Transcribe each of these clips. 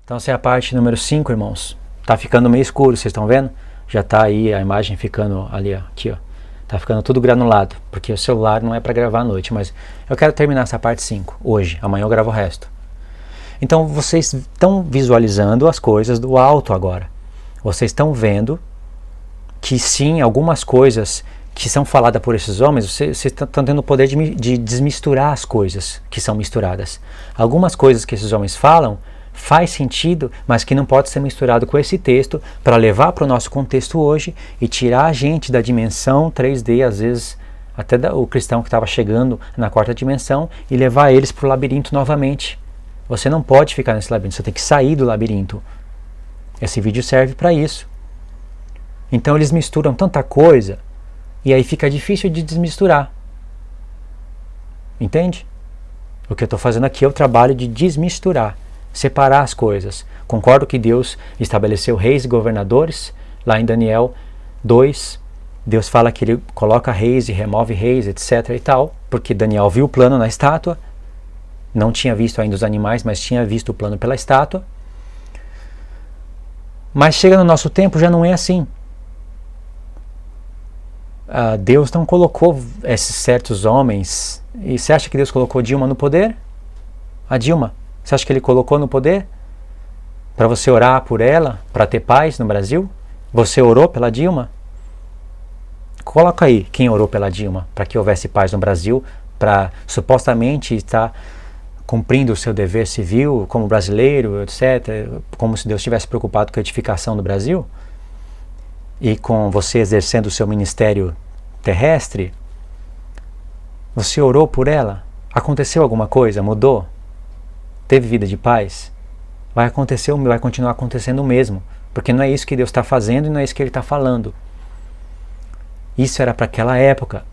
Então essa é a parte número 5, irmãos. Tá ficando meio escuro, vocês estão vendo? Já tá aí a imagem ficando ali, ó, aqui, ó. Tá ficando tudo granulado, porque o celular não é para gravar à noite, mas eu quero terminar essa parte 5 hoje, amanhã eu gravo o resto. Então vocês estão visualizando as coisas do alto agora. Vocês estão vendo que sim, algumas coisas que são faladas por esses homens, vocês estão tendo o poder de desmisturar as coisas que são misturadas. Algumas coisas que esses homens falam faz sentido, mas que não pode ser misturado com esse texto para levar para o nosso contexto hoje e tirar a gente da dimensão 3D, às vezes até o cristão que estava chegando na 4ª dimensão, e levar eles para o labirinto novamente. Você não pode ficar nesse labirinto, você tem que sair do labirinto. Esse vídeo serve para isso. Então eles misturam tanta coisa e aí fica difícil de desmisturar. Entende? O que eu estou fazendo aqui é o trabalho de desmisturar, separar as coisas. Concordo que Deus estabeleceu reis e governadores. Lá em Daniel 2, Deus fala que ele coloca reis e remove reis, etc. e tal, porque Daniel viu o plano na estátua, não tinha visto ainda os animais, mas tinha visto o plano pela estátua. Mas chega no nosso tempo, já não é assim. Deus não colocou esses certos homens. E você acha que Deus colocou Dilma no poder? A Dilma, você acha que ele colocou no poder? Para você orar por ela, para ter paz no Brasil? Você orou pela Dilma? Coloca aí quem orou pela Dilma, para que houvesse paz no Brasil, para supostamente estar cumprindo o seu dever civil como brasileiro, etc., como se Deus estivesse preocupado com a edificação do Brasil, e com você exercendo o seu ministério terrestre. Você orou por ela? Aconteceu alguma coisa? Mudou? Teve vida de paz? Vai acontecer, vai continuar acontecendo o mesmo, porque não é isso que Deus está fazendo e não é isso que Ele está falando. Isso era para aquela época.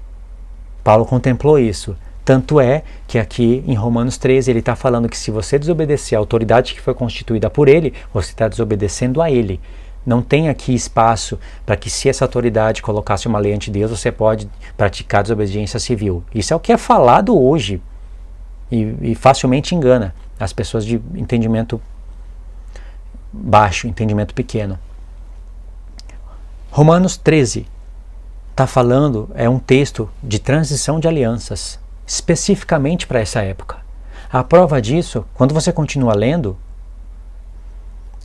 Paulo contemplou isso. Tanto é que aqui em Romanos 13 ele está falando que se você desobedecer a autoridade que foi constituída por ele, você está desobedecendo a ele. Não tem aqui espaço para que, se essa autoridade colocasse uma lei ante Deus, você pode praticar desobediência civil. Isso é o que é falado hoje e facilmente engana as pessoas de entendimento baixo, entendimento pequeno. Romanos 13 está falando, é um texto de transição de alianças, especificamente para essa época. A prova disso, quando você continua lendo,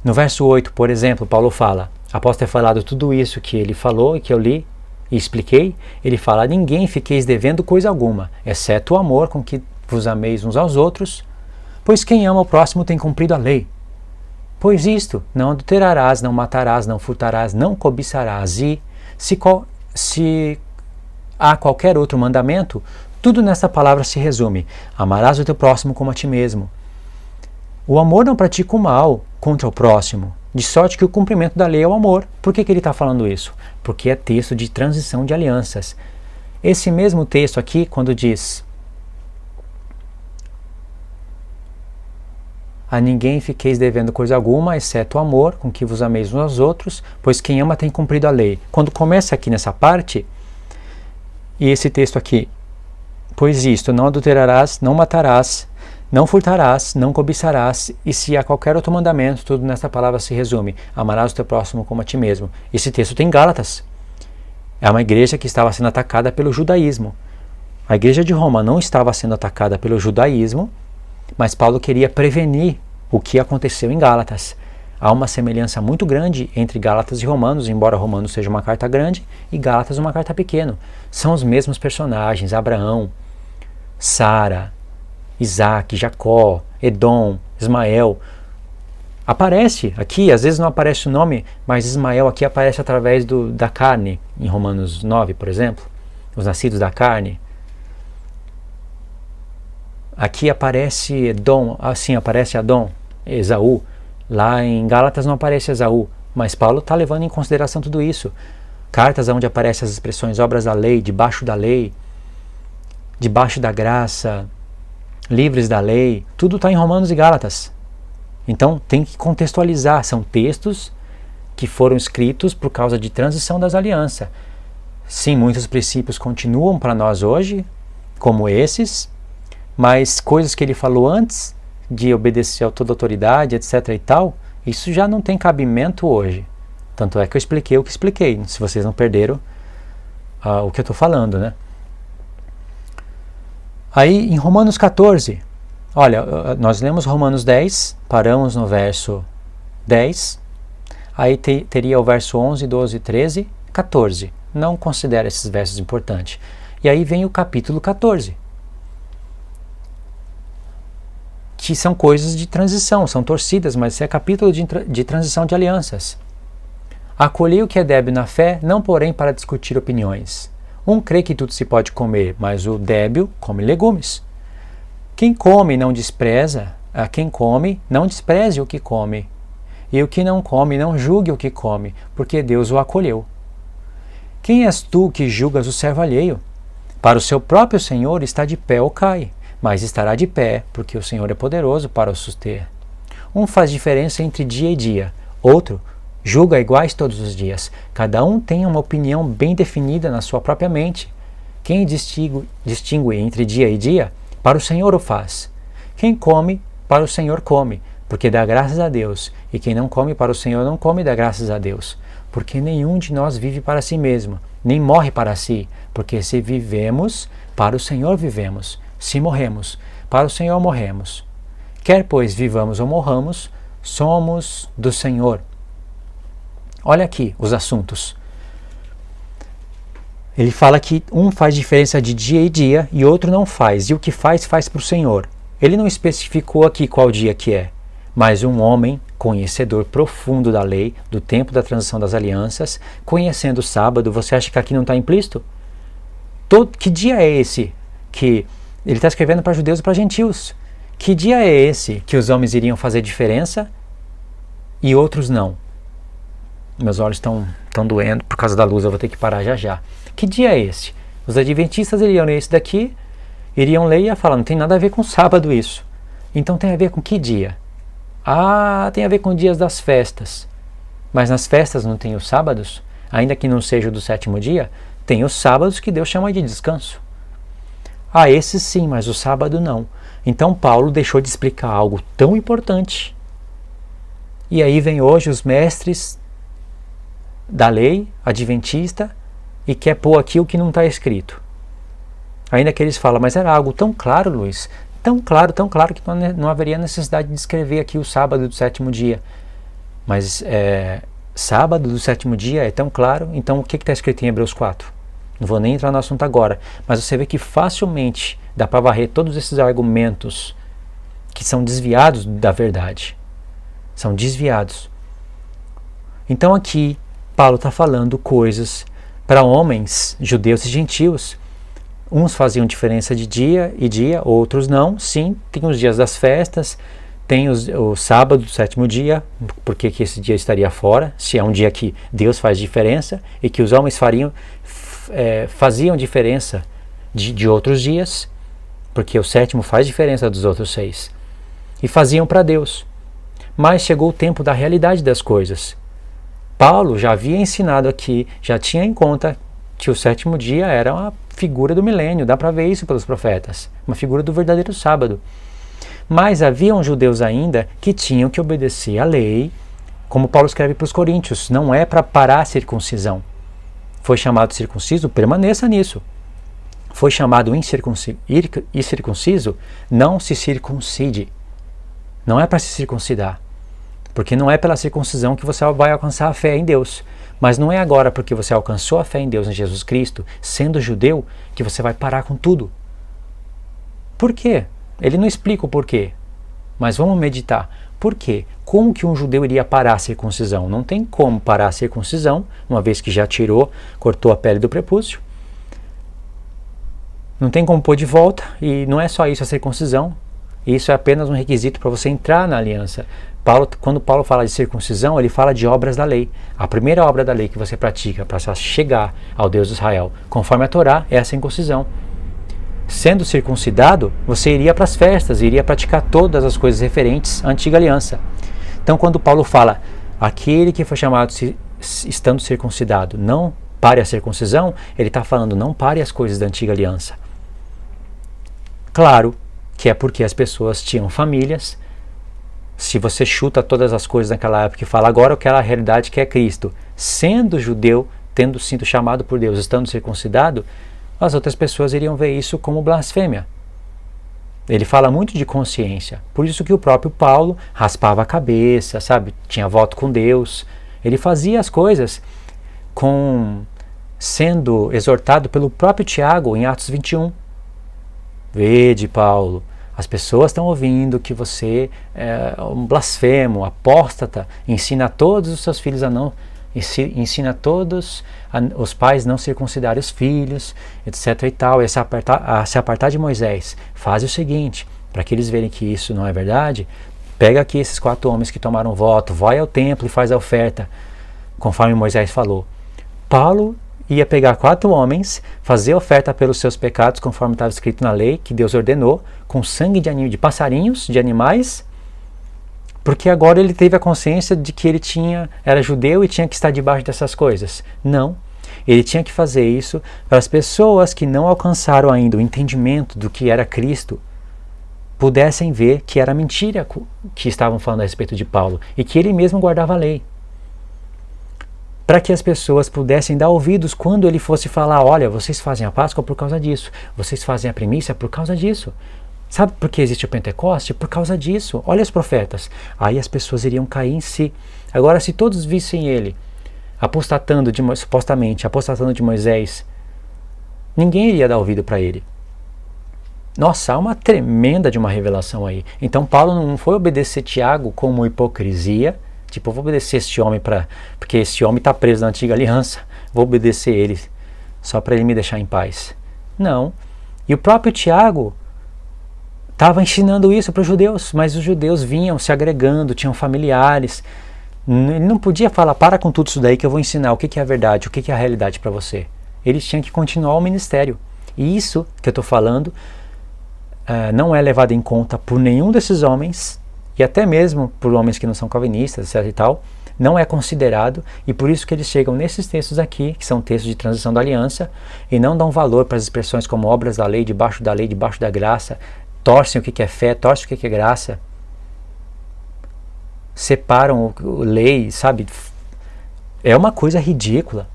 no verso 8, por exemplo, Paulo fala, após ter falado tudo isso que ele falou e que eu li e expliquei, ele fala: ninguém fiqueis devendo coisa alguma, exceto o amor com que vos ameis uns aos outros, pois quem ama o próximo tem cumprido a lei. Pois isto, não adulterarás, não matarás, não furtarás, não cobiçarás, e se há qualquer outro mandamento, tudo nessa palavra se resume: amarás o teu próximo como a ti mesmo. O amor não pratica o mal contra o próximo, de sorte que o cumprimento da lei é o amor. Por que ele está falando isso? Porque é texto de transição de alianças. Esse mesmo texto aqui, quando diz: a ninguém fiqueis devendo coisa alguma, exceto o amor com que vos ameis uns aos outros, pois quem ama tem cumprido a lei. Quando começa aqui nessa parte, e esse texto aqui: pois isto, não adulterarás, não matarás, não furtarás, não cobiçarás, e se há qualquer outro mandamento, tudo nesta palavra se resume: amarás o teu próximo como a ti mesmo. Esse texto tem Gálatas. É uma igreja que estava sendo atacada pelo judaísmo. A igreja de Roma não estava sendo atacada pelo judaísmo, mas Paulo queria prevenir o que aconteceu em Gálatas. Há uma semelhança muito grande entre Gálatas e Romanos, embora Romanos seja uma carta grande e Gálatas uma carta pequena. São os mesmos personagens: Abraão, Sara, Isaac, Jacó, Edom, Ismael. Aparece aqui, às vezes não aparece o nome, mas Ismael aqui aparece através da carne, em Romanos 9, por exemplo, os nascidos da carne. Aqui aparece Edom, assim aparece Adom, Esaú. Lá em Gálatas não aparece Esaú, mas Paulo está levando em consideração tudo isso. Cartas onde aparecem as expressões obras da lei, debaixo da graça, livres da lei, tudo está em Romanos e Gálatas. Então tem que contextualizar, são textos que foram escritos por causa de transição das alianças. Sim, muitos princípios continuam para nós hoje, como esses, mas coisas que ele falou antes de obedecer a toda autoridade, etc. e tal, isso já não tem cabimento hoje. Tanto é que eu expliquei o que expliquei, se vocês não perderam o que eu estou falando, né? Aí, em Romanos 14, olha, nós lemos Romanos 10, paramos no verso 10, aí teria o verso 11, 12, 13, 14. Não considera esses versos importantes. E aí vem o capítulo 14, que são coisas de transição, são torcidas, mas é capítulo de transição de alianças. Acolhei o que é débil na fé, não porém para discutir opiniões. Um crê que tudo se pode comer, mas o débil come legumes. Quem come não despreza, quem come não despreze o que come. E o que não come não julgue o que come, porque Deus o acolheu. Quem és tu que julgas o servo alheio? Para o seu próprio Senhor está de pé ou cai, mas estará de pé, porque o Senhor é poderoso para o suster. Um faz diferença entre dia e dia, outro julga iguais todos os dias. Cada um tem uma opinião bem definida na sua própria mente. Quem distingue entre dia e dia, para o Senhor o faz. Quem come, para o Senhor come, porque dá graças a Deus. E quem não come, para o Senhor não come, dá graças a Deus. Porque nenhum de nós vive para si mesmo, nem morre para si. Porque se vivemos, para o Senhor vivemos. Se morremos, para o Senhor morremos. Quer, pois, vivamos ou morramos, somos do Senhor. Olha aqui os assuntos. Ele fala que um faz diferença de dia e dia e outro não faz. E o que faz, faz para o Senhor. Ele não especificou aqui qual dia que é. Mas um homem conhecedor profundo da lei, do tempo da transição das alianças, conhecendo o sábado, você acha que aqui não está implícito? Que dia é esse que ele está escrevendo para judeus e para gentios? Que dia é esse que os homens iriam fazer diferença e outros não? Meus olhos estão doendo por causa da luz, eu vou ter que parar já já. Que dia é esse? Os adventistas iriam ler esse daqui, iriam ler e ia falar, não tem nada a ver com sábado isso. Então tem a ver com que dia? Ah, tem a ver com dias das festas. Mas nas festas não tem os sábados? Ainda que não seja o do sétimo dia, tem os sábados que Deus chama de descanso. Ah, esses sim, mas o sábado não. Então Paulo deixou de explicar algo tão importante. E aí vem hoje os mestres da lei adventista e quer pôr aqui o que não está escrito. Ainda que eles falam, mas era algo tão claro, Luiz, tão claro que não haveria necessidade de escrever aqui o sábado do sétimo dia. Mas sábado do sétimo dia é tão claro, então o que está escrito em Hebreus 4? Não vou nem entrar no assunto agora, mas você vê que facilmente dá para varrer todos esses argumentos que são desviados da verdade. São desviados. Então aqui Paulo está falando coisas para homens, judeus e gentios. Uns faziam diferença de dia e dia, outros não. Sim, tem os dias das festas, tem o sábado do sétimo dia, porque que esse dia estaria fora, se é um dia que Deus faz diferença e que os homens faziam diferença de outros dias, porque o sétimo faz diferença dos outros 6. E faziam para Deus. Mas chegou o tempo da realidade das coisas. Paulo já havia ensinado aqui, já tinha em conta que o sétimo dia era uma figura do milênio, dá para ver isso pelos profetas, uma figura do verdadeiro sábado. Mas haviam judeus ainda que tinham que obedecer à lei, como Paulo escreve para os coríntios, não é para parar a circuncisão. Foi chamado circunciso, permaneça nisso. Foi chamado incircunciso, não se circuncide. Não é para se circuncidar. Porque não é pela circuncisão que você vai alcançar a fé em Deus. Mas não é agora porque você alcançou a fé em Deus, em Jesus Cristo, sendo judeu, que você vai parar com tudo. Por quê? Ele não explica o porquê. Mas vamos meditar. Por quê? Como que um judeu iria parar a circuncisão? Não tem como parar a circuncisão, uma vez que já cortou a pele do prepúcio. Não tem como pôr de volta, e não é só isso a circuncisão. Isso é apenas um requisito para você entrar na aliança. Quando Paulo fala de circuncisão, ele fala de obras da lei. A primeira obra da lei que você pratica para chegar ao Deus de Israel, conforme a Torá, é a circuncisão. Sendo circuncidado, você iria para as festas, iria praticar todas as coisas referentes à antiga aliança. Então, quando Paulo fala, aquele que foi chamado estando circuncidado, não pare a circuncisão, ele está falando, não pare as coisas da antiga aliança. Claro que é porque as pessoas tinham famílias. Se você chuta todas as coisas naquela época e fala agora aquela realidade que é Cristo, sendo judeu, tendo sido chamado por Deus, estando circuncidado, as outras pessoas iriam ver isso como blasfêmia. Ele fala muito de consciência, por isso que o próprio Paulo raspava a cabeça, sabe? Tinha voto com Deus. Ele fazia as coisas sendo exortado pelo próprio Tiago em Atos 21. Vede, Paulo, as pessoas estão ouvindo que você é um blasfemo, apóstata, ensina todos os seus filhos a não, ensina todos os pais não circuncidarem os filhos, etc. e tal, e a se apartar de Moisés. Faz o seguinte, para que eles verem que isso não é verdade, pega aqui esses 4 homens que tomaram voto, vai ao templo e faz a oferta, conforme Moisés falou. Paulo ia pegar 4 homens, fazer oferta pelos seus pecados, conforme estava escrito na lei, que Deus ordenou, com sangue de passarinhos, de animais, porque agora ele teve a consciência de que ele era judeu e tinha que estar debaixo dessas coisas. Não, ele tinha que fazer isso para as pessoas que não alcançaram ainda o entendimento do que era Cristo, pudessem ver que era mentira que estavam falando a respeito de Paulo, e que ele mesmo guardava a lei. Para que as pessoas pudessem dar ouvidos quando ele fosse falar, olha, vocês fazem a Páscoa por causa disso, vocês fazem a primícia por causa disso. Sabe por que existe o Pentecoste? Por causa disso. Olha os profetas. Aí as pessoas iriam cair em si. Agora, se todos vissem ele supostamente apostatando de Moisés, ninguém iria dar ouvido para ele. Nossa, há uma tremenda de uma revelação aí. Então Paulo não foi obedecer Tiago como hipocrisia, tipo, eu vou obedecer esse homem porque esse homem está preso na antiga aliança, vou obedecer ele só para ele me deixar em paz. Não. E o próprio Tiago estava ensinando isso para os judeus, mas os judeus vinham se agregando, tinham familiares. Ele não podia falar, para com tudo isso daí que eu vou ensinar o que é a verdade, o que é a realidade para você. Eles tinham que continuar o ministério. E isso que eu estou falando não é levado em conta por nenhum desses homens, e até mesmo por homens que não são calvinistas, etc. e tal, não é considerado, e por isso que eles chegam nesses textos aqui, que são textos de transição da aliança, e não dão valor para as expressões como obras da lei, debaixo da graça, torcem o que é fé, torcem o que é graça, separam lei, sabe? É uma coisa ridícula,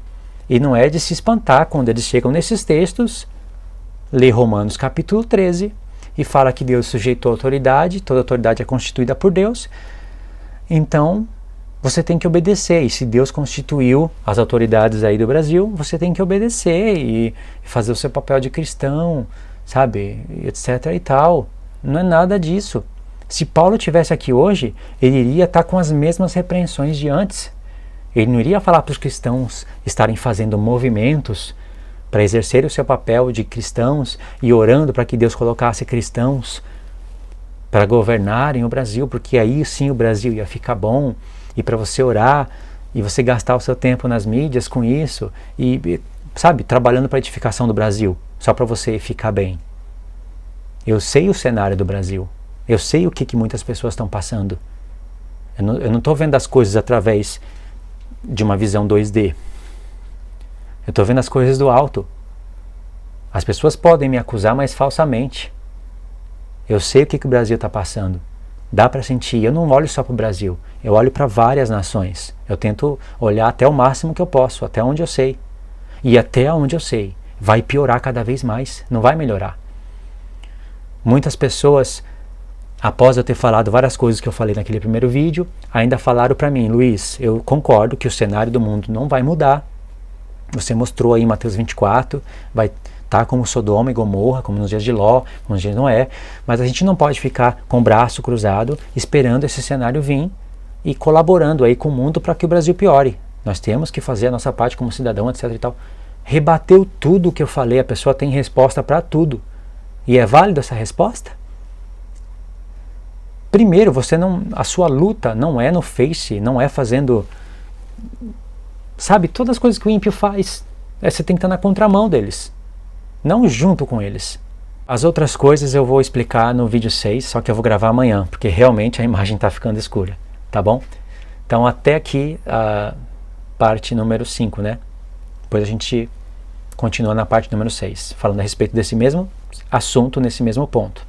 e não é de se espantar quando eles chegam nesses textos, lê Romanos capítulo 13, e fala que Deus sujeitou a autoridade, toda autoridade é constituída por Deus, então você tem que obedecer, e se Deus constituiu as autoridades aí do Brasil, você tem que obedecer e fazer o seu papel de cristão, sabe, etc e tal. Não é nada disso. Se Paulo estivesse aqui hoje, ele iria estar com as mesmas repreensões de antes. Ele não iria falar para os cristãos estarem fazendo movimentos para exercer o seu papel de cristãos e orando para que Deus colocasse cristãos para governarem o Brasil, porque aí sim o Brasil ia ficar bom, e para você orar e você gastar o seu tempo nas mídias com isso, e sabe, trabalhando para a edificação do Brasil, só para você ficar bem. Eu sei o cenário do Brasil, eu sei o que muitas pessoas estão passando. Eu não estou vendo as coisas através de uma visão 2D. Eu estou vendo as coisas do alto. As pessoas podem me acusar, mas falsamente. Eu sei o que o Brasil está passando. Dá para sentir. Eu não olho só para o Brasil. Eu olho para várias nações. Eu tento olhar até o máximo que eu posso, até onde eu sei. E até onde eu sei, vai piorar cada vez mais. Não vai melhorar. Muitas pessoas, após eu ter falado várias coisas que eu falei naquele primeiro vídeo, ainda falaram para mim, Luiz, eu concordo que o cenário do mundo não vai mudar. Você mostrou aí em Mateus 24, vai estar como Sodoma e Gomorra, como nos dias de Ló, como nos dias de Noé, mas a gente não pode ficar com o braço cruzado, esperando esse cenário vir e colaborando aí com o mundo para que o Brasil piore. Nós temos que fazer a nossa parte como cidadão, etc. e tal. Rebateu tudo o que eu falei, a pessoa tem resposta para tudo. E é válido essa resposta? Primeiro, a sua luta não é no Face, não é fazendo, sabe, todas as coisas que o ímpio faz. Você tem que estar na contramão deles, não junto com eles. As outras coisas eu vou explicar no vídeo 6, só que eu vou gravar amanhã, porque realmente a imagem está ficando escura, tá bom? Então até aqui a parte número 5, né? Depois a gente continua na parte número 6, falando a respeito desse mesmo assunto, nesse mesmo ponto.